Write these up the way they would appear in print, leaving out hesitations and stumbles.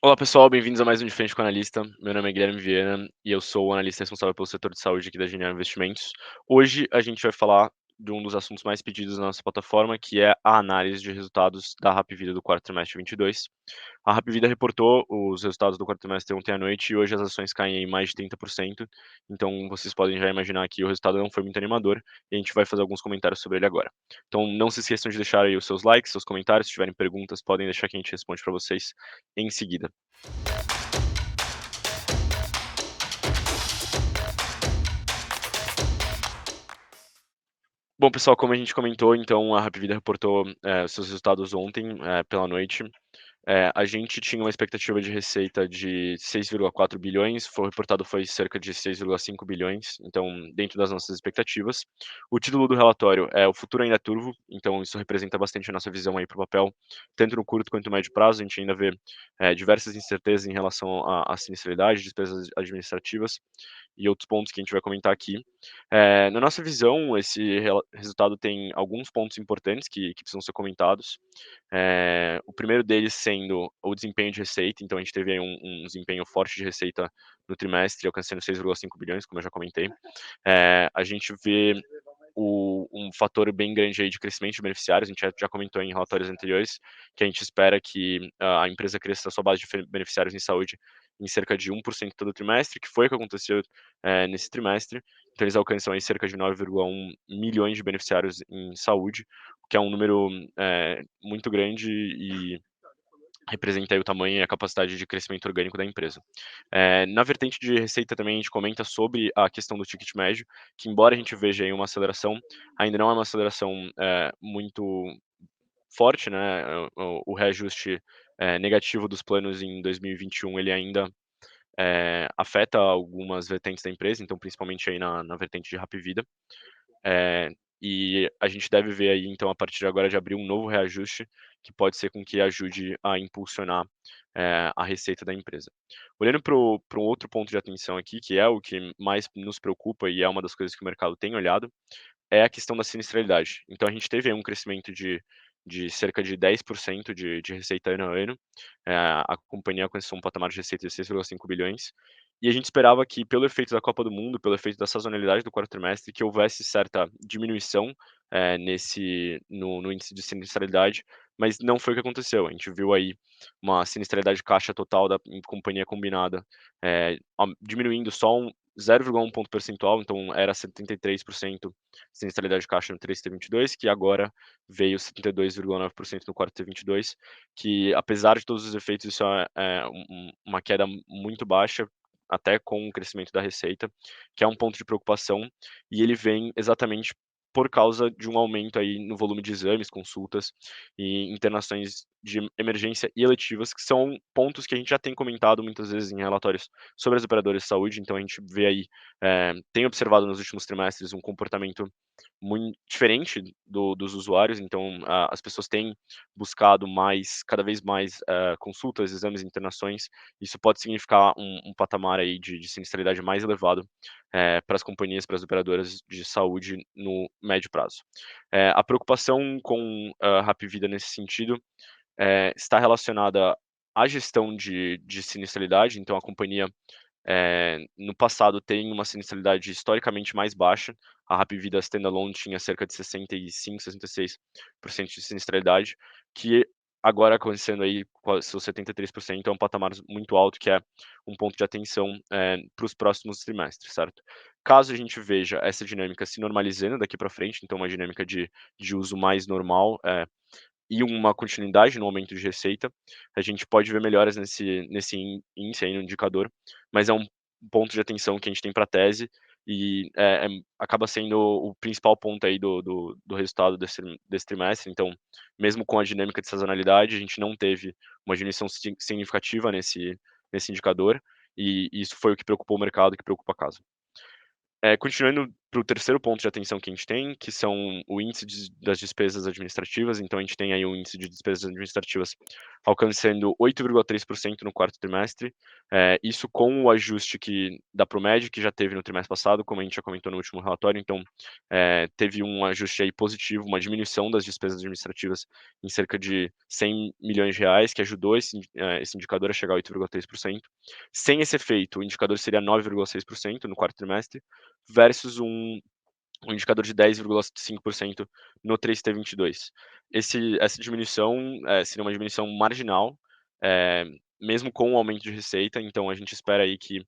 Olá pessoal, bem-vindos a mais um De Frente com o Analista. Meu nome é Guilherme Viana e eu sou o analista responsável pelo setor de saúde aqui da Genial Investimentos. Hoje a gente vai falar de um dos assuntos mais pedidos na nossa plataforma, que é a análise de resultados da Hapvida do quarto trimestre 22. A Hapvida reportou os resultados do quarto trimestre ontem à noite e hoje as ações caem em mais de 30%. Então vocês podem já imaginar que o resultado não foi muito animador e a gente vai fazer alguns comentários sobre ele agora. Então não se esqueçam de deixar aí os seus likes, seus comentários, se tiverem perguntas, podem deixar que a gente responde para vocês em seguida. Bom, pessoal, como a gente comentou, então a Hapvida reportou, os seus resultados ontem, pela noite. A gente tinha uma expectativa de receita de 6,4 bilhões, foi reportado foi cerca de 6,5 bilhões, então dentro das nossas expectativas. O título do relatório é "O futuro ainda é turvo", então isso representa bastante a nossa visão aí para o papel, tanto no curto quanto no médio prazo. A gente ainda vê, diversas incertezas em relação à sinistralidade, despesas administrativas e outros pontos que a gente vai comentar aqui. Na nossa visão, esse resultado tem alguns pontos importantes que precisam ser comentados. O primeiro deles sendo o desempenho de receita, então a gente teve aí um desempenho forte de receita no trimestre, alcançando 6,5 bilhões, como eu já comentei. A gente vê um fator bem grande aí de crescimento de beneficiários, a gente já comentou em relatórios anteriores, que a gente espera que a empresa cresça a sua base de beneficiários em saúde em cerca de 1% todo trimestre, que foi o que aconteceu nesse trimestre. Então eles alcançam aí cerca de 9,1 milhões de beneficiários em saúde, o que é um número muito grande e representa aí o tamanho e a capacidade de crescimento orgânico da empresa. Na vertente de receita também a gente comenta sobre a questão do ticket médio, que embora a gente veja aí uma aceleração, ainda não é uma aceleração muito forte, né? O reajuste negativo dos planos em 2021 ele ainda afeta algumas vertentes da empresa, então principalmente aí na vertente de Hapvida. Eh, e a gente deve ver aí, então, a partir de agora de abril, um novo reajuste, que pode ser com que ajude a impulsionar, a receita da empresa. Olhando para um outro ponto de atenção aqui, que é o que mais nos preocupa e é uma das coisas que o mercado tem olhado, é a questão da sinistralidade. Então a gente teve aí um crescimento de cerca de 10% de receita ano a ano. A companhia alcançou um patamar de receita de 6,5 bilhões, e a gente esperava que, pelo efeito da Copa do Mundo, pelo efeito da sazonalidade do quarto trimestre, que houvesse certa diminuição, no índice de sinistralidade, mas não foi o que aconteceu. A gente viu aí uma sinistralidade caixa total da companhia combinada, diminuindo só 0,1 ponto percentual, então era 73% sinistralidade de caixa no 3T22, que agora veio 72,9% no 4T22, que apesar de todos os efeitos, isso é uma queda muito baixa, até com o crescimento da receita, que é um ponto de preocupação, e ele vem exatamente por causa de um aumento aí no volume de exames, consultas e internações de emergência e eletivas, que são pontos que a gente já tem comentado muitas vezes em relatórios sobre as operadoras de saúde. Então a gente vê aí, tem observado nos últimos trimestres um comportamento muito diferente dos usuários, então as pessoas têm buscado mais, cada vez mais, consultas, exames, internações. Isso pode significar um patamar aí de sinistralidade mais elevado para as companhias, para as operadoras de saúde no médio prazo. A preocupação com a Hapvida nesse sentido está relacionada à gestão de sinistralidade. Então a companhia, no passado tem uma sinistralidade historicamente mais baixa. A Hapvida standalone tinha cerca de 65, 66% de sinistralidade, que agora acontecendo aí com seus 73% é um patamar muito alto, que é um ponto de atenção, para os próximos trimestres, certo? Caso a gente veja essa dinâmica se normalizando daqui para frente, então uma dinâmica de uso mais normal, e uma continuidade no aumento de receita, a gente pode ver melhoras nesse índice aí no indicador, mas é um ponto de atenção que a gente tem para a tese e, acaba sendo o principal ponto aí do resultado desse trimestre. Então, mesmo com a dinâmica de sazonalidade, a gente não teve uma diminuição significativa nesse indicador, e isso foi o que preocupou o mercado, que preocupa a casa. Continuando Para o terceiro ponto de atenção que a gente tem, que são o índice das despesas administrativas, então a gente tem aí o índice de despesas administrativas alcançando 8,3% no quarto trimestre, isso com o ajuste da Promed, que já teve no trimestre passado, como a gente já comentou no último relatório, então teve um ajuste aí positivo, uma diminuição das despesas administrativas em cerca de 100 milhões de reais, que ajudou esse indicador a chegar a 8,3%. Sem esse efeito, o indicador seria 9,6% no quarto trimestre, versus um indicador de 10,5% no 3T22. Essa diminuição seria uma diminuição marginal, eh, mesmo com o aumento de receita, então a gente espera aí que,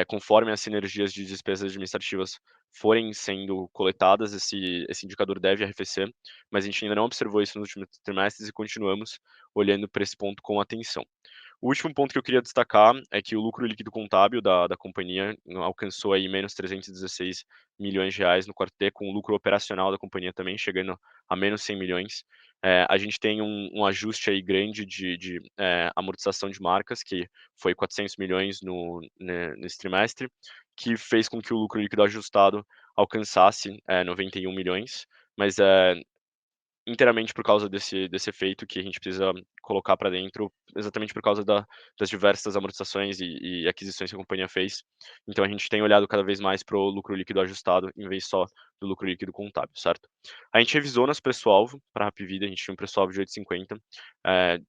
conforme as sinergias de despesas administrativas forem sendo coletadas, esse indicador deve arrefecer, mas a gente ainda não observou isso nos últimos trimestres e continuamos olhando para esse ponto com atenção. O último ponto que eu queria destacar é que o lucro líquido contábil da companhia alcançou aí menos 316 milhões de reais no quarto T, com o lucro operacional da companhia também chegando a menos 100 milhões. A gente tem um ajuste aí grande de amortização de marcas, que foi 400 milhões nesse trimestre, que fez com que o lucro líquido ajustado alcançasse 91 milhões, mas inteiramente por causa desse efeito que a gente precisa colocar para dentro, exatamente por causa das diversas amortizações e aquisições que a companhia fez. Então a gente tem olhado cada vez mais para o lucro líquido ajustado, em vez só do lucro líquido contábil, certo? A gente revisou nosso preço-alvo para a Hapvida, a gente tinha um preço-alvo de 8,50,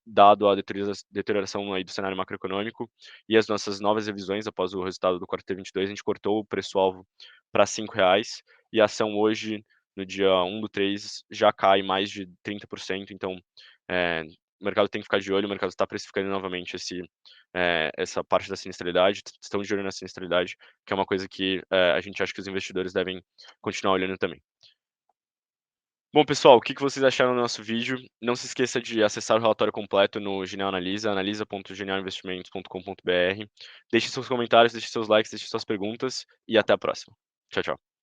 dado a deterioração aí do cenário macroeconômico e as nossas novas revisões após o resultado do quarto T22, a gente cortou o preço-alvo para R$ 5,00, e a ação hoje no dia 1/3 já cai mais de 30%, então, o mercado tem que ficar de olho, o mercado está precificando novamente essa parte da sinistralidade, estão de olho na sinistralidade, que é uma coisa que, a gente acha que os investidores devem continuar olhando também. Bom, pessoal, o que vocês acharam do nosso vídeo? Não se esqueça de acessar o relatório completo no Genial Analisa, analisa.genialinvestimentos.com.br. Deixe seus comentários, deixe seus likes, deixe suas perguntas e até a próxima. Tchau, tchau.